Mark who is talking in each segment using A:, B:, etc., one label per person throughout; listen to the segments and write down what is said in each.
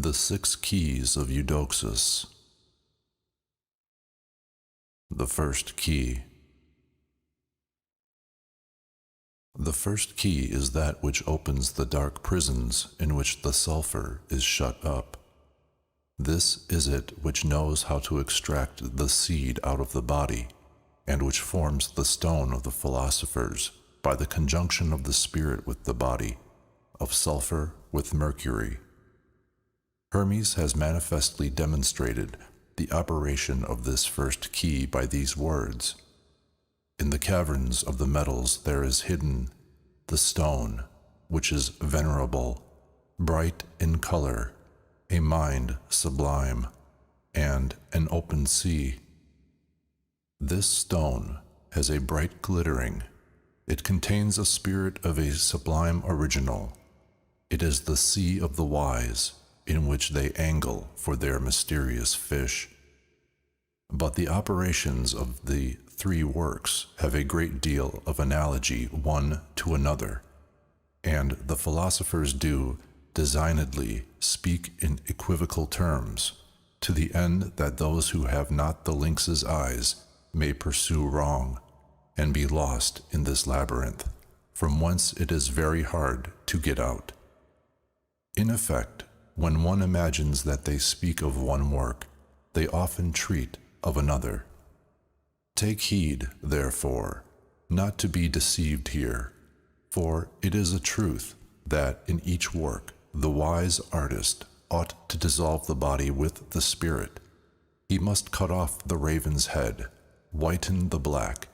A: The Six Keys of Eudoxus. The first key. The first key is that which opens the dark prisons in which the sulphur is shut up. This is it which knows how to extract the seed out of the body, and which forms the stone of the philosophers by the conjunction of the spirit with the body, of sulphur with mercury. Hermes has manifestly demonstrated the operation of this first key by these words. In the caverns of the metals there is hidden the stone, which is venerable, bright in color, a mind sublime, and an open sea. This stone has a bright glittering. It contains a spirit of a sublime original. It is the sea of the wise, in which they angle for their mysterious fish. But the operations of the three works have a great deal of analogy one to another, and the philosophers do designedly speak in equivocal terms, to the end that those who have not the lynx's eyes may pursue wrong, and be lost in this labyrinth, from whence it is very hard to get out. In effect, when one imagines that they speak of one work, they often treat of another. Take heed, therefore, not to be deceived here, for it is a truth that in each work the wise artist ought to dissolve the body with the spirit. He must cut off the raven's head, whiten the black,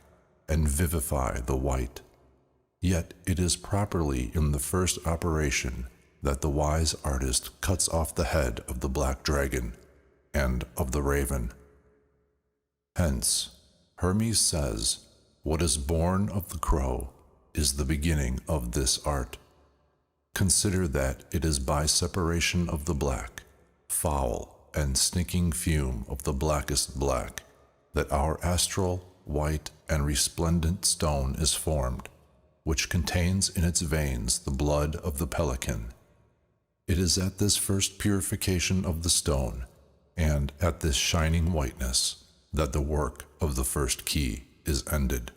A: and vivify the white. Yet it is properly in the first operation that the wise artist cuts off the head of the black dragon and of the raven. Hence, Hermes says, what is born of the crow is the beginning of this art. Consider that it is by separation of the black, foul, and stinking fume of the blackest black that our astral, white, and resplendent stone is formed, which contains in its veins the blood of the pelican. It is at this first purification of the stone, and at this shining whiteness, that the work of the first key is ended.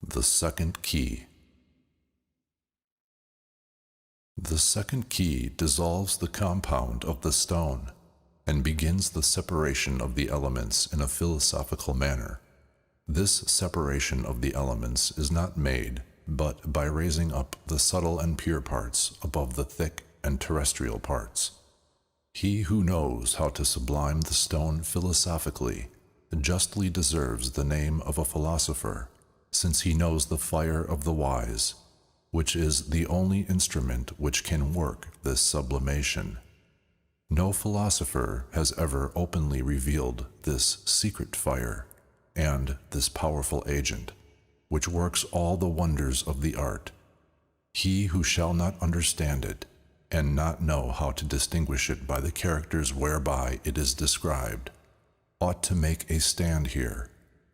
A: The second key. The second key dissolves the compound of the stone, and begins the separation of the elements in a philosophical manner. This separation of the elements is not made but by raising up the subtle and pure parts above the thick and terrestrial parts. He who knows how to sublime the stone philosophically justly deserves the name of a philosopher, since he knows the fire of the wise, which is the only instrument which can work this sublimation. No philosopher has ever openly revealed this secret fire and this powerful agent, which works all the wonders of the art. He who shall not understand it, and not know how to distinguish it by the characters whereby it is described, ought to make a stand here,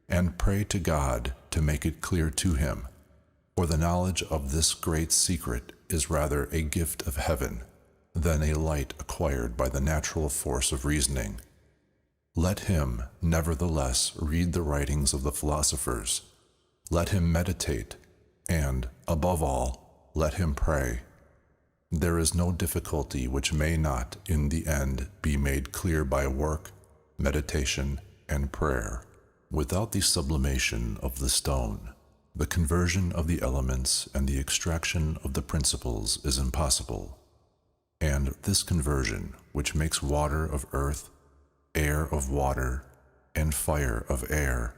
A: and pray to God to make it clear to him, for the knowledge of this great secret is rather a gift of heaven than a light acquired by the natural force of reasoning. Let him, nevertheless, read the writings of the philosophers. Let him meditate, and, above all, let him pray. There is no difficulty which may not, in the end, be made clear by work, meditation, and prayer. Without the sublimation of the stone, the conversion of the elements and the extraction of the principles is impossible. And this conversion, which makes water of earth, air of water, and fire of air,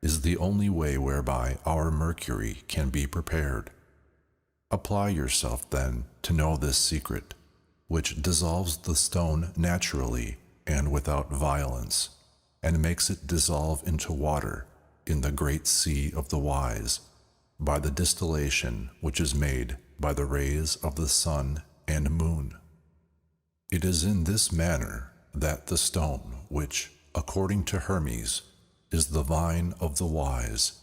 A: is the only way whereby our mercury can be prepared. Apply yourself, then, to know this secret, which dissolves the stone naturally and without violence, and makes it dissolve into water in the great sea of the wise, by the distillation which is made by the rays of the sun and moon. It is in this manner that the stone, which, according to Hermes, is the vine of the wise,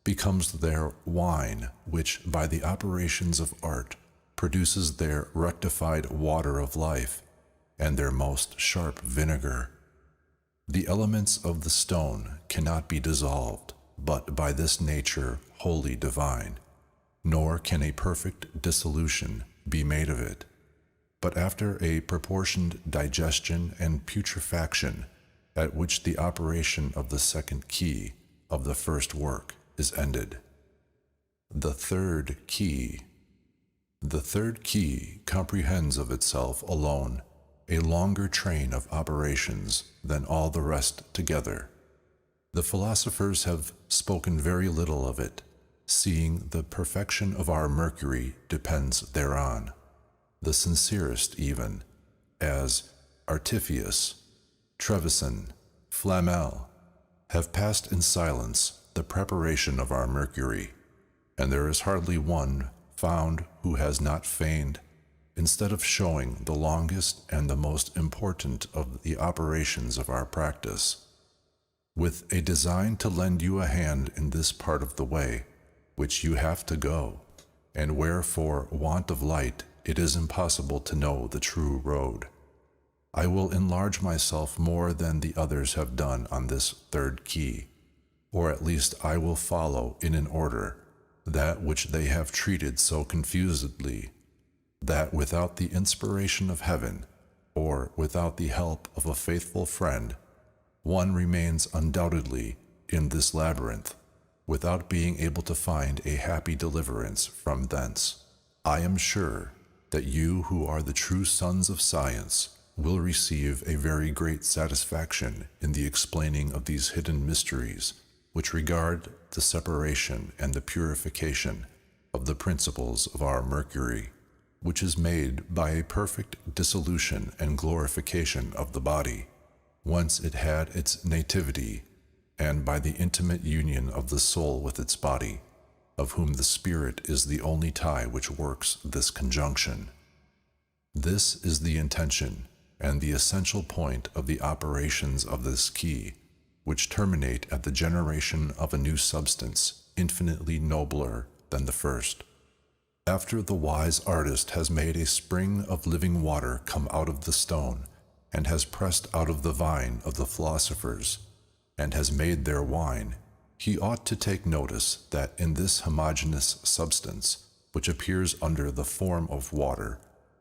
A: becomes their wine, which by the operations of art produces their rectified water of life and their most sharp vinegar. The elements of the stone cannot be dissolved, but by this nature wholly divine, nor can a perfect dissolution be made of it, but after a proportioned digestion and putrefaction, at which the operation of the second key of the first work is ended. The third key. The third key comprehends of itself alone a longer train of operations than all the rest together. The philosophers have spoken very little of it, seeing the perfection of our Mercury depends thereon. The sincerest even, as Artifius, Trevisan, Flamel, have passed in silence the preparation of our Mercury, and there is hardly one found who has not feigned, instead of showing the longest and the most important of the operations of our practice, with a design to lend you a hand in this part of the way which you have to go, and where for want of light it is impossible to know the true road. I will enlarge myself more than the others have done on this third key, or at least I will follow in an order that which they have treated so confusedly, that without the inspiration of heaven, or without the help of a faithful friend, one remains undoubtedly in this labyrinth, without being able to find a happy deliverance from thence. I am sure that you who are the true sons of science will receive a very great satisfaction in the explaining of these hidden mysteries, which regard the separation and the purification of the principles of our Mercury, which is made by a perfect dissolution and glorification of the body, whence it had its nativity, and by the intimate union of the soul with its body, of whom the spirit is the only tie which works this conjunction. This is the intention and the essential point of the operations of this key, which terminate at the generation of a new substance infinitely nobler than the first. After the wise artist has made a spring of living water come out of the stone, and has pressed out of the vine of the philosophers, and has made their wine, he ought to take notice that in this homogeneous substance, which appears under the form of water,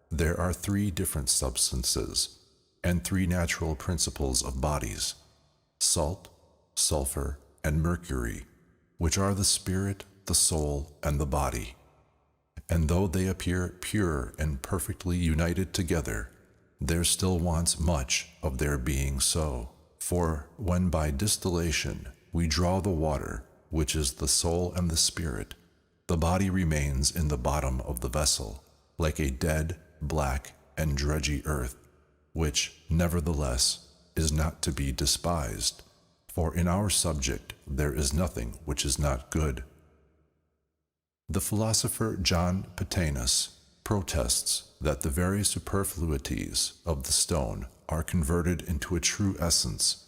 A: there are three different substances, and three natural principles of bodies, salt, sulfur, and mercury, which are the spirit, the soul, and the body. And though they appear pure and perfectly united together, there still wants much of their being so. For when by distillation we draw the water, which is the soul and the spirit, the body remains in the bottom of the vessel, like a dead, black, and dredgy earth, which, nevertheless, is not to be despised, for in our subject there is nothing which is not good. The philosopher John Patanus protests that the very superfluities of the stone are converted into a true essence,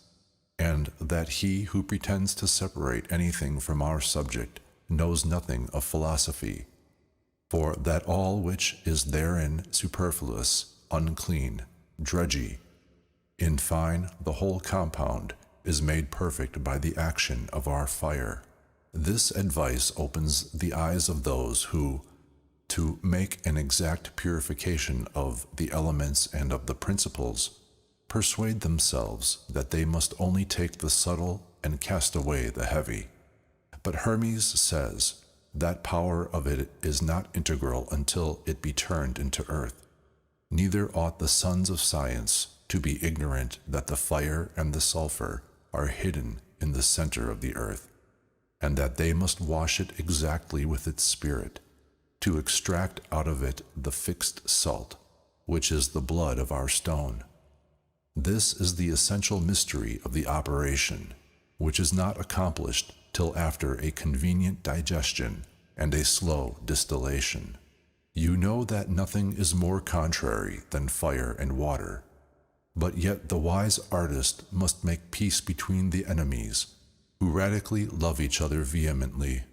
A: and that he who pretends to separate anything from our subject knows nothing of philosophy, for that all which is therein superfluous, unclean, dredgy, in fine, the whole compound is made perfect by the action of our fire. This advice opens the eyes of those who, to make an exact purification of the elements and of the principles, persuade themselves that they must only take the subtle and cast away the heavy. But Hermes says that power of it is not integral until it be turned into earth. Neither ought the sons of science to be ignorant that the fire and the sulfur are hidden in the center of the earth, and that they must wash it exactly with its spirit, to extract out of it the fixed salt, which is the blood of our stone. This is the essential mystery of the operation, which is not accomplished till after a convenient digestion and a slow distillation. You know that nothing is more contrary than fire and water, but yet the wise artist must make peace between the enemies, who radically love each other vehemently.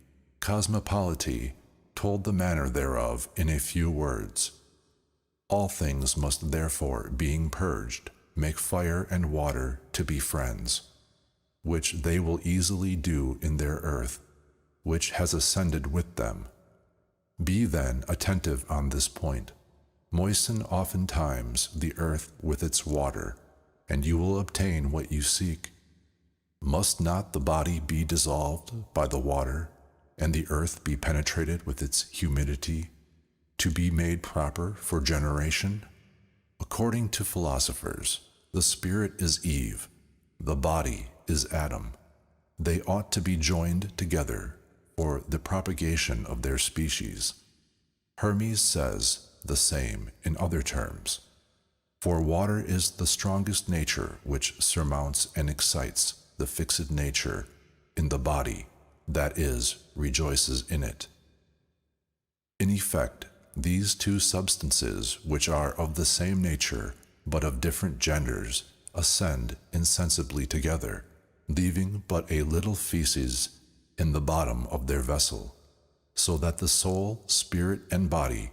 A: Cosmopolity told the manner thereof in a few words. All things must therefore, being purged, make fire and water to be friends, which they will easily do in their earth, which has ascended with them. Be then attentive on this point. Moisten oftentimes the earth with its water, and you will obtain what you seek. Must not the body be dissolved by the water, and the earth be penetrated with its humidity, to be made proper for generation? According to philosophers, the spirit is Eve, the body is Adam. They ought to be joined together for the propagation of their species. Hermes says the same in other terms. For water is the strongest nature which surmounts and excites the fixed nature in the body, that is, rejoices in it. In effect, these two substances, which are of the same nature but of different genders, ascend insensibly together, leaving but a little feces in the bottom of their vessel, so that the soul, spirit, and body,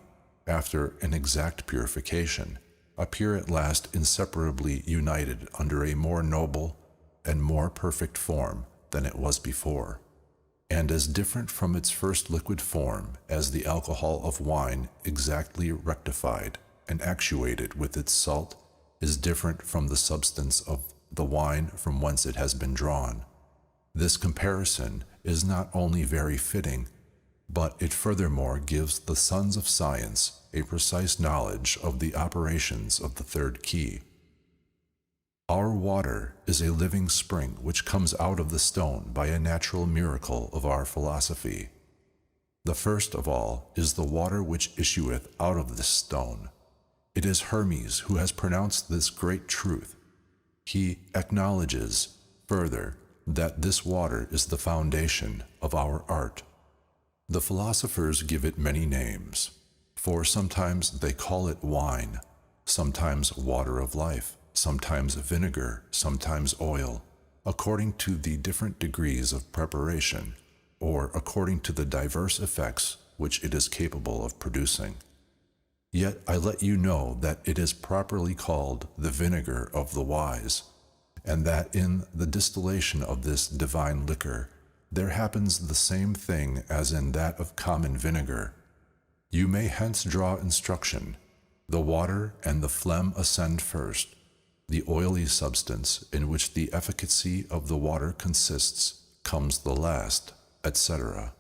A: after an exact purification, appear at last inseparably united under a more noble and more perfect form than it was before, and as different from its first liquid form as the alcohol of wine exactly rectified and actuated with its salt is different from the substance of the wine from whence it has been drawn. This comparison is not only very fitting, but it furthermore gives the sons of science a precise knowledge of the operations of the third key. Our water is a living spring which comes out of the stone by a natural miracle of our philosophy. The first of all is the water which issueth out of this stone. It is Hermes who has pronounced this great truth. He acknowledges, further, that this water is the foundation of our art. The philosophers give it many names, for sometimes they call it wine, sometimes water of life, sometimes vinegar, sometimes oil, according to the different degrees of preparation, or according to the diverse effects which it is capable of producing. Yet I let you know that it is properly called the vinegar of the wise, and that in the distillation of this divine liquor there happens the same thing as in that of common vinegar. You may hence draw instruction. The water and the phlegm ascend first, the oily substance in which the efficacy of the water consists comes the last, etc.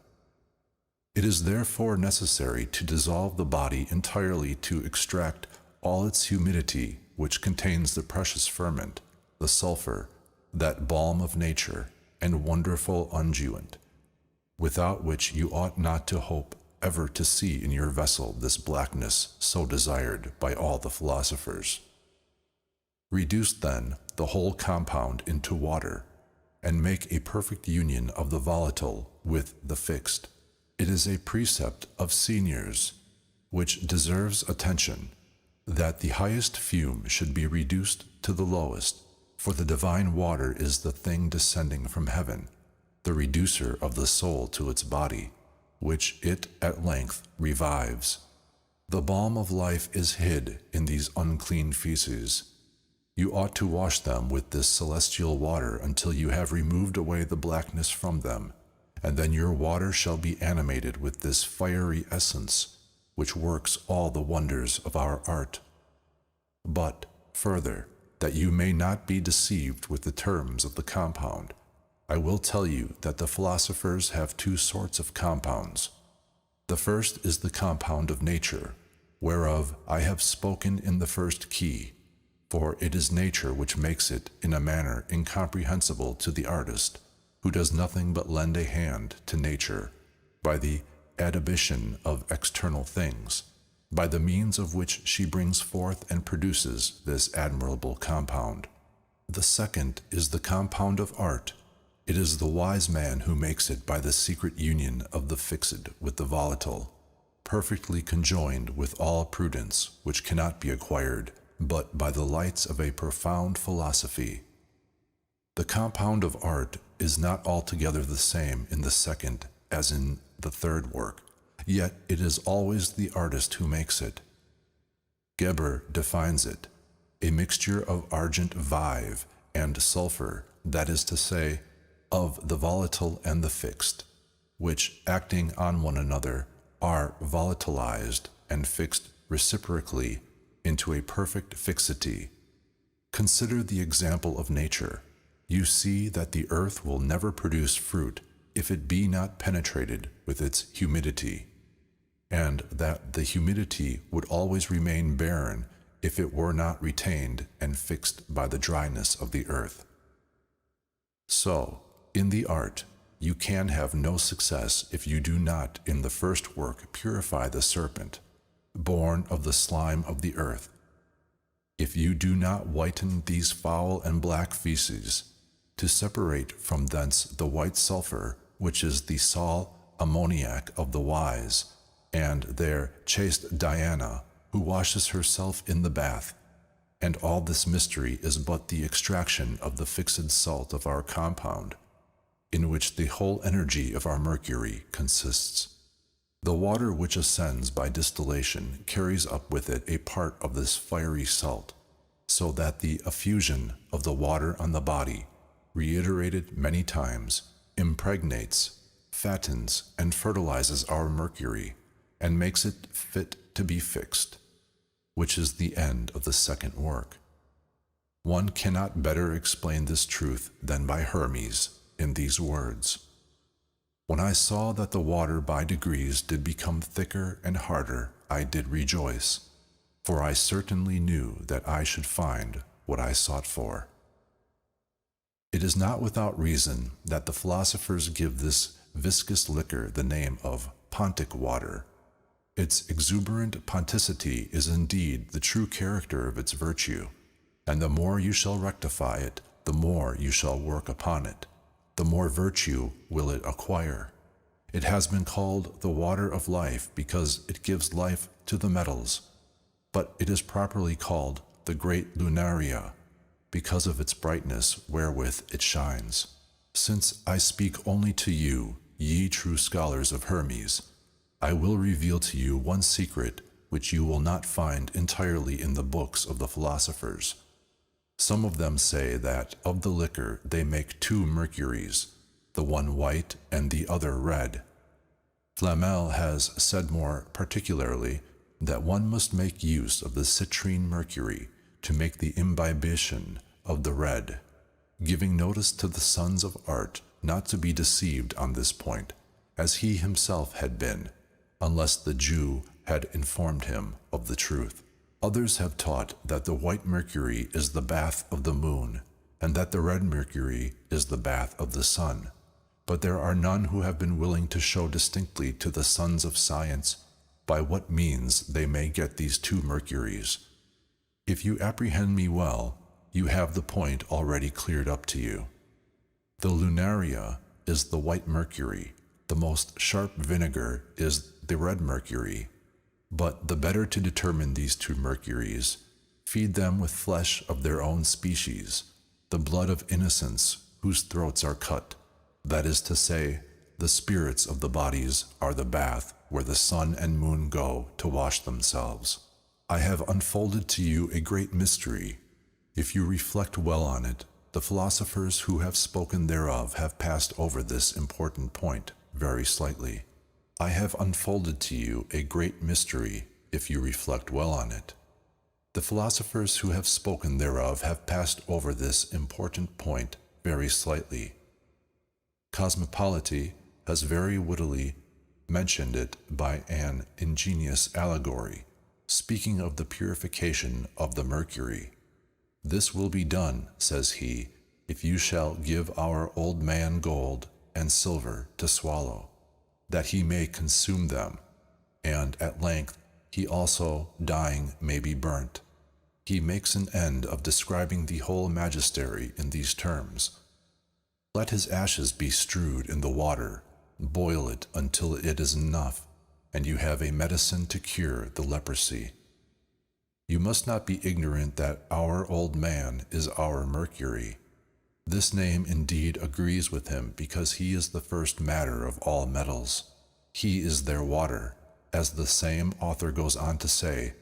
A: It is therefore necessary to dissolve the body entirely to extract all its humidity which contains the precious ferment, the sulfur, that balm of nature, and wonderful unguent, without which you ought not to hope ever to see in your vessel this blackness so desired by all the philosophers. Reduce then the whole compound into water, and make a perfect union of the volatile with the fixed. It is a precept of seniors, which deserves attention, that the highest fume should be reduced to the lowest, for the divine water is the thing descending from heaven, the reducer of the soul to its body, which it at length revives. The balm of life is hid in these unclean feces. You ought to wash them with this celestial water until you have removed away the blackness from them, and then your water shall be animated with this fiery essence, which works all the wonders of our art. But, further, that you may not be deceived with the terms of the compound, I will tell you that the philosophers have two sorts of compounds. The first is the compound of nature, whereof I have spoken in the first key, for it is nature which makes it in a manner incomprehensible to the artist, who does nothing but lend a hand to nature, by the adhibition of external things, by the means of which she brings forth and produces this admirable compound. The second is the compound of art. It is the wise man who makes it by the secret union of the fixed with the volatile, perfectly conjoined with all prudence, which cannot be acquired but by the lights of a profound philosophy. The compound of art is not altogether the same in the second as in the third work. yet it is always the artist who makes it. Geber defines it, a mixture of argent vive and sulfur, that is to say, of the volatile and the fixed, which, acting on one another, are volatilized and fixed reciprocally into a perfect fixity. Consider the example of nature. You see that the earth will never produce fruit if it be not penetrated with its humidity, and that the humidity would always remain barren if it were not retained and fixed by the dryness of the earth. So, in the art, you can have no success if you do not in the first work purify the serpent, born of the slime of the earth. If you do not whiten these foul and black feces, to separate from thence the white sulfur, which is the sal ammoniac of the wise, and their chaste Diana, who washes herself in the bath, and all this mystery is but the extraction of the fixed salt of our compound, in which the whole energy of our mercury consists. The water which ascends by distillation carries up with it a part of this fiery salt, so that the effusion of the water on the body, reiterated many times, impregnates, fattens, and fertilizes our mercury, and makes it fit to be fixed, which is the end of the second work. One cannot better explain this truth than by Hermes in these words. When I saw that the water by degrees did become thicker and harder, I did rejoice, for I certainly knew that I should find what I sought for. It is not without reason that the philosophers give this viscous liquor the name of pontic water. Its exuberant ponticity is indeed the true character of its virtue, and the more you shall rectify it, the more you shall work upon it, the more virtue will it acquire. It has been called the water of life because it gives life to the metals, but it is properly called the great lunaria because of its brightness wherewith it shines. Since I speak only to you, ye true scholars of Hermes, I will reveal to you one secret which you will not find entirely in the books of the philosophers. Some of them say that of the liquor they make two mercuries, the one white and the other red. Flamel has said more particularly that one must make use of the citrine mercury to make the imbibition of the red, giving notice to the sons of art not to be deceived on this point, as he himself had been, unless the Jew had informed him of the truth. Others have taught that the white mercury is the bath of the moon, and that the red mercury is the bath of the sun. But there are none who have been willing to show distinctly to the sons of science by what means they may get these two mercuries. If you apprehend me well, you have the point already cleared up to you. The lunaria is the white mercury, the most sharp vinegar is the red mercury. But the better to determine these two mercuries, feed them with flesh of their own species, the blood of innocents whose throats are cut, that is to say, the spirits of the bodies are the bath where the sun and moon go to wash themselves. I have unfolded to you a great mystery. If you reflect well on it, the philosophers who have spoken thereof have passed over this important point very slightly. I have unfolded to you a great mystery, if you reflect well on it. The philosophers who have spoken thereof have passed over this important point very slightly. Cosmopolite has very wittily mentioned it by an ingenious allegory, speaking of the purification of the mercury. This will be done, says he, if you shall give our old man gold and silver to swallow, that he may consume them, and at length he also, dying, may be burnt. He makes an end of describing the whole magistery in these terms. Let his ashes be strewed in the water, boil it until it is enough, and you have a medicine to cure the leprosy. You must not be ignorant that our old man is our mercury. This name indeed agrees with him because he is the first matter of all metals. He is their water, as the same author goes on to say,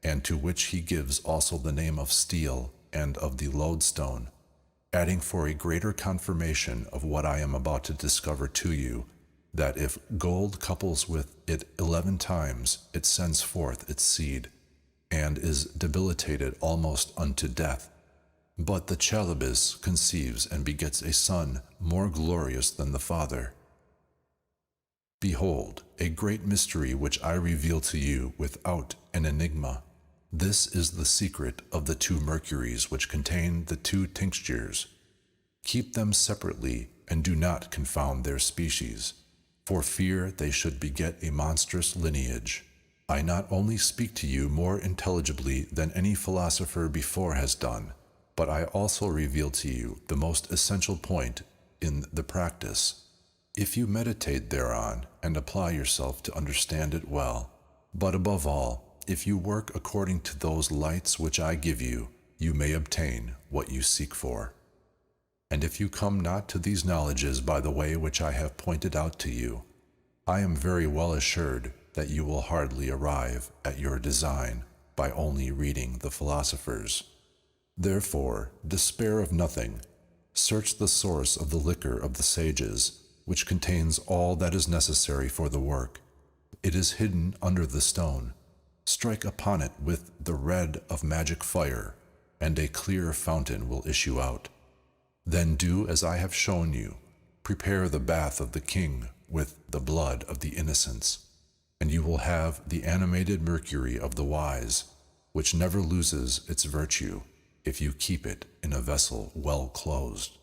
A: and to which he gives also the name of steel and of the lodestone, adding for a greater confirmation of what I am about to discover to you, that if gold couples with it 11 times, it sends forth its seed, and is debilitated almost unto death. But the Chalybis conceives and begets a son more glorious than the father. Behold, a great mystery which I reveal to you without an enigma. This is the secret of the 2 mercuries which contain the 2 tinctures. Keep them separately, and do not confound their species, for fear they should beget a monstrous lineage. I not only speak to you more intelligibly than any philosopher before has done, but I also reveal to you the most essential point in the practice, if you meditate thereon and apply yourself to understand it well. But above all, if you work according to those lights which I give you, you may obtain what you seek for. And if you come not to these knowledges by the way which I have pointed out to you, I am very well assured that you will hardly arrive at your design by only reading the philosophers. Therefore, despair of nothing. Search the source of the liquor of the sages, which contains all that is necessary for the work. It is hidden under the stone. Strike upon it with the red of magic fire, and a clear fountain will issue out. Then do as I have shown you. Prepare the bath of the king with the blood of the innocents, and you will have the animated mercury of the wise, which never loses its virtue, if you keep it in a vessel well closed.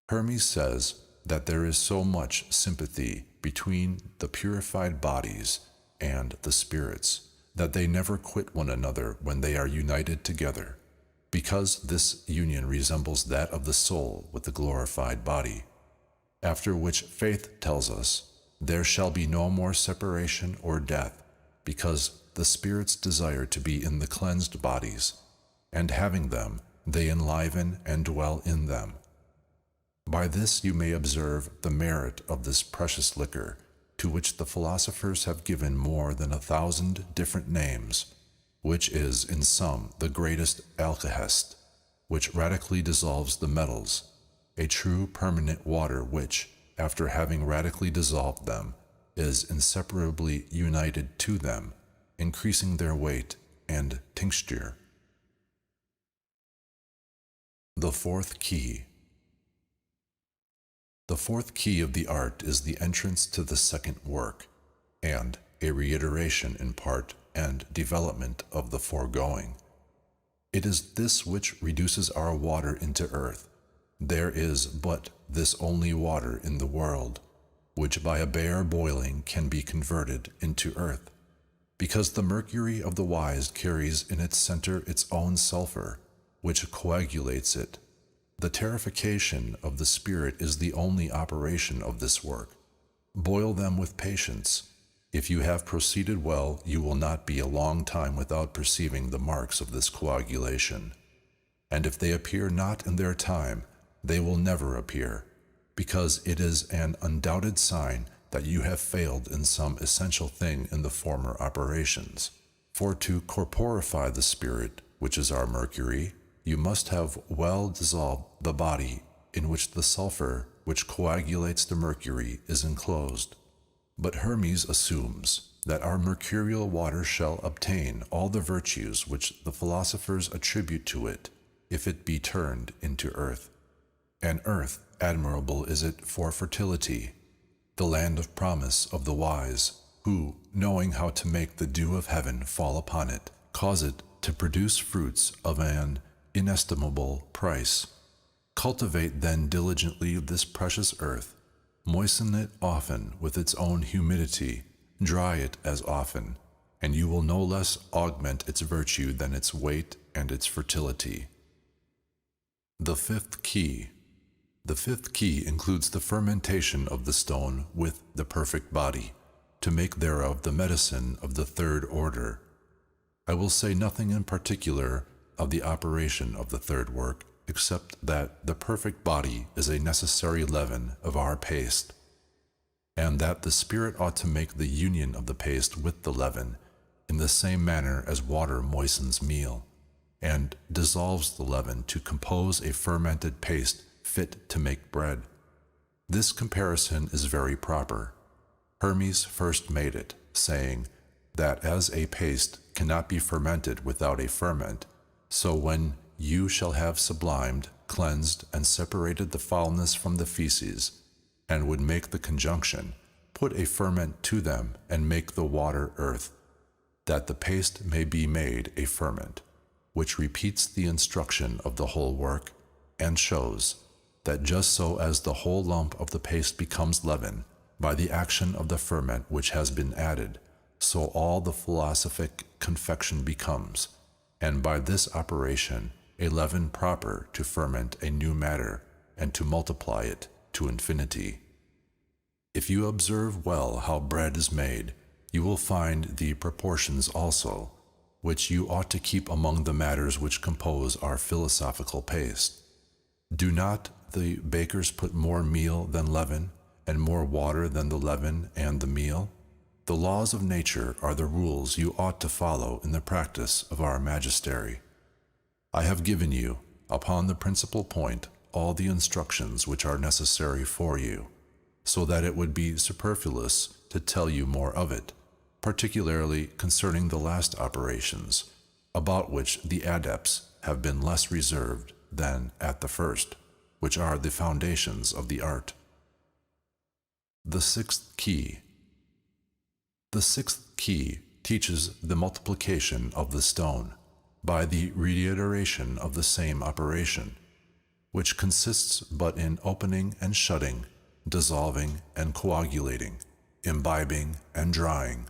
A: Hermes says that there is so much sympathy between the purified bodies and the spirits that they never quit one another when they are united together, because this union resembles that of the soul with the glorified body, after which faith tells us there shall be no more separation or death, because the spirits desire to be in the cleansed bodies, and having them, they enliven and dwell in them. By this you may observe the merit of this precious liquor, to which the philosophers have given more than 1,000 different names, which is in sum the greatest alkahest, which radically dissolves the metals, a true permanent water which, after having radically dissolved them, is inseparably united to them, increasing their weight and tincture. The 4th key. The 4th key of the art is the entrance to the 2nd work, and a reiteration in part and development of the foregoing. It is this which reduces our water into earth. There is but this only water in the world, which by a bare boiling can be converted into earth, because the mercury of the wise carries in its center its own sulfur, which coagulates it. The terrification of the spirit is the only operation of this work. Boil them with patience. If you have proceeded well, you will not be a long time without perceiving the marks of this coagulation. And if they appear not in their time, they will never appear, because it is an undoubted sign that you have failed in some essential thing in the former operations. For to corporify the spirit, which is our mercury, you must have well dissolved the body in which the sulfur which coagulates the mercury is enclosed. But Hermes assumes that our mercurial water shall obtain all the virtues which the philosophers attribute to it, if it be turned into earth. And earth, admirable is it for fertility, the land of promise of the wise, who, knowing how to make the dew of heaven fall upon it, cause it to produce fruits of an inestimable price. Cultivate then diligently this precious earth, moisten it often with its own humidity, dry it as often, and you will no less augment its virtue than its weight and its fertility. The 5th key. The 5th key includes the fermentation of the stone with the perfect body, to make thereof the medicine of the 3rd order. I will say nothing in particular of the operation of the 3rd work, except that the perfect body is a necessary leaven of our paste. and that the spirit ought to make the union of the paste with the leaven, in the same manner as water moistens meal, and dissolves the leaven to compose a fermented paste fit to make bread. This comparison is very proper. Hermes first made it, saying that as a paste cannot be fermented without a ferment, so when you shall have sublimed, cleansed, and separated the foulness from the feces, and would make the conjunction, put a ferment to them, and make the water earth, that the paste may be made a ferment, which repeats the instruction of the whole work, and shows that just so as the whole lump of the paste becomes leaven by the action of the ferment which has been added, so all the philosophic confection becomes, and by this operation, a leaven proper to ferment a new matter and to multiply it to infinity. If you observe well how bread is made, you will find the proportions also, which you ought to keep among the matters which compose our philosophical paste. Do not the bakers put more meal than leaven, and more water than the leaven and the meal? The laws of nature are the rules you ought to follow in the practice of our magistery. I have given you, upon the principal point, all the instructions which are necessary for you, so that it would be superfluous to tell you more of it, particularly concerning the last operations, about which the adepts have been less reserved than at the first, which are the foundations of the art. The sixth key. The sixth key teaches the multiplication of the stone by the reiteration of the same operation, which consists but in opening and shutting, dissolving and coagulating, imbibing and drying,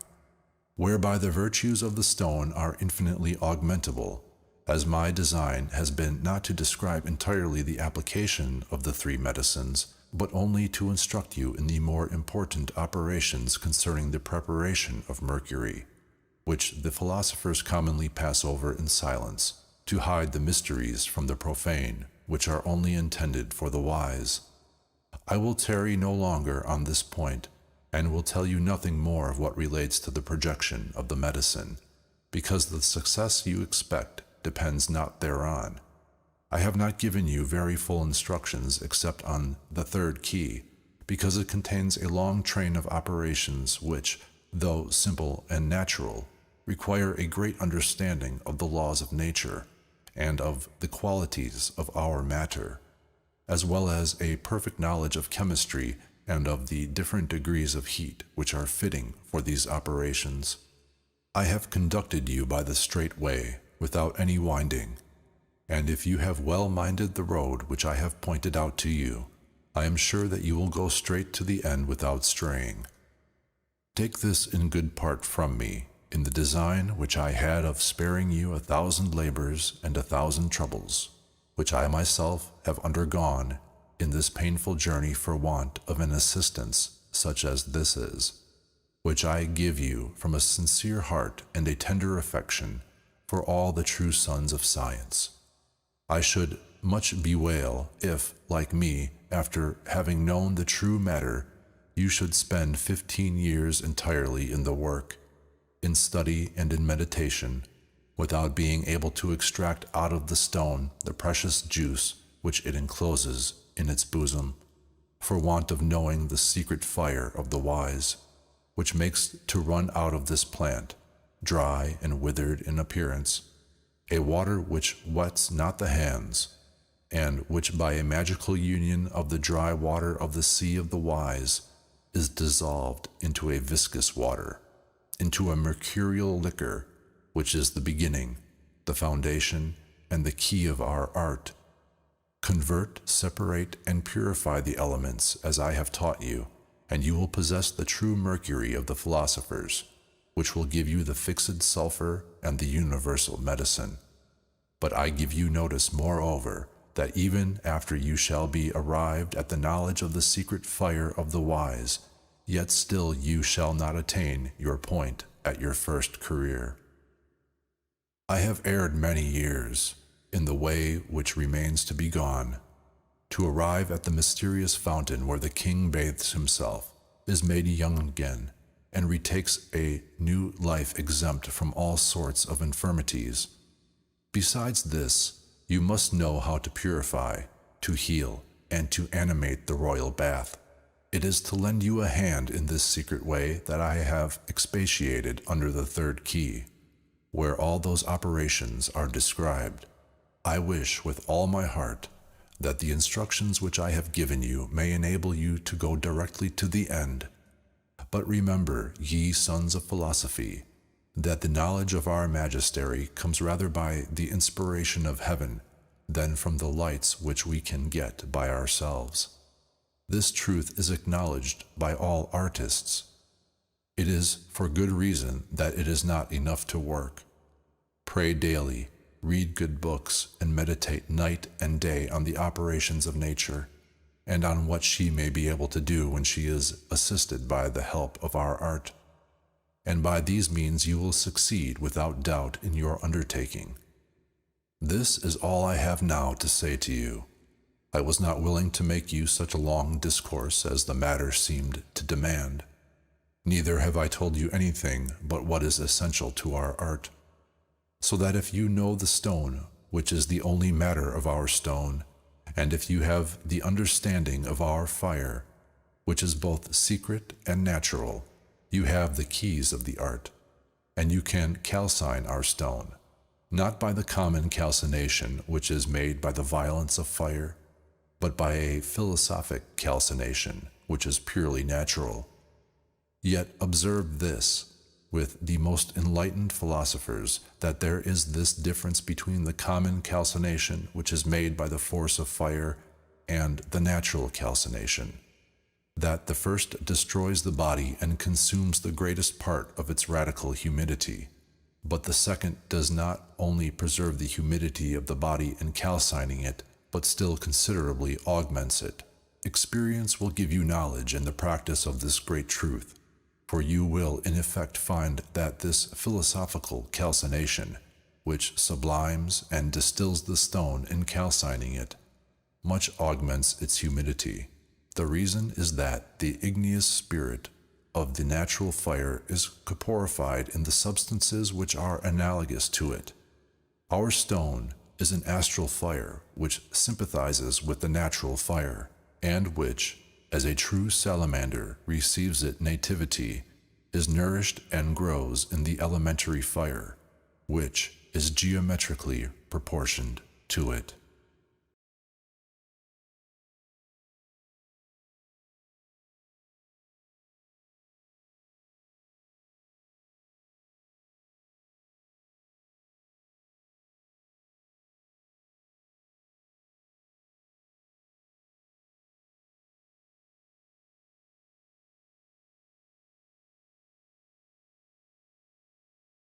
A: whereby the virtues of the stone are infinitely augmentable, as my design has been not to describe entirely the application of the three medicines, but only to instruct you in the more important operations concerning the preparation of mercury, which the philosophers commonly pass over in silence, to hide the mysteries from the profane, which are only intended for the wise. I will tarry no longer on this point, and will tell you nothing more of what relates to the projection of the medicine, because the success you expect depends not thereon. I have not given you very full instructions except on the third key, because it contains a long train of operations which, though simple and natural, require a great understanding of the laws of nature and of the qualities of our matter, as well as a perfect knowledge of chemistry and of the different degrees of heat which are fitting for these operations. I have conducted you by the straight way, without any winding, and if you have well minded the road which I have pointed out to you, I am sure that you will go straight to the end without straying. Take this in good part from me, in the design which I had of sparing you 1,000 labors and 1,000 troubles, which I myself have undergone in this painful journey for want of an assistance such as this is, which I give you from a sincere heart and a tender affection for all the true sons of science. I should much bewail if, like me, after having known the true matter, you should spend 15 years entirely in the work, in study and in meditation, without being able to extract out of the stone the precious juice which it encloses in its bosom, for want of knowing the secret fire of the wise, which makes to run out of this plant, dry and withered in appearance, a water which wets not the hands, and which by a magical union of the dry water of the sea of the wise is dissolved into a viscous water, into a mercurial liquor, which is the beginning, the foundation, and the key of our art. Convert, separate, and purify the elements as I have taught you, and you will possess the true mercury of the philosophers, which will give you the fixed sulfur and the universal medicine. But I give you notice, moreover, that even after you shall be arrived at the knowledge of the secret fire of the wise, yet still you shall not attain your point at your first career. I have erred many years in the way which remains to be gone, to arrive at the mysterious fountain where the king bathes himself, is made young again, and retakes a new life exempt from all sorts of infirmities. Besides this, you must know how to purify, to heal, and to animate the royal bath. It is to lend you a hand in this secret way that I have expatiated under the third key, where all those operations are described. I wish with all my heart that the instructions which I have given you may enable you to go directly to the end. But remember, ye sons of philosophy, that the knowledge of our magistery comes rather by the inspiration of heaven than from the lights which we can get by ourselves. This truth is acknowledged by all artists. It is for good reason that it is not enough to work. Pray daily, read good books, and meditate night and day on the operations of nature, and on what she may be able to do when she is assisted by the help of our art. And by these means you will succeed without doubt in your undertaking. This is all I have now to say to you. I was not willing to make you such a long discourse as the matter seemed to demand. Neither have I told you anything but what is essential to our art, so that if you know the stone, which is the only matter of our stone, and if you have the understanding of our fire, which is both secret and natural, you have the keys of the art, and you can calcine our stone, not by the common calcination which is made by the violence of fire, but by a philosophic calcination which is purely natural. Yet observe this, with the most enlightened philosophers, that there is this difference between the common calcination which is made by the force of fire and the natural calcination, that the first destroys the body and consumes the greatest part of its radical humidity, but the second does not only preserve the humidity of the body in calcining it, but still considerably augments it. Experience will give you knowledge in the practice of this great truth, for you will in effect find that this philosophical calcination, which sublimes and distills the stone in calcining it, much augments its humidity. The reason is that the igneous spirit of the natural fire is corporified in the substances which are analogous to it. Our stone is an astral fire which sympathizes with the natural fire, and which, as a true salamander receives its nativity, is nourished and grows in the elementary fire, which is geometrically proportioned to it.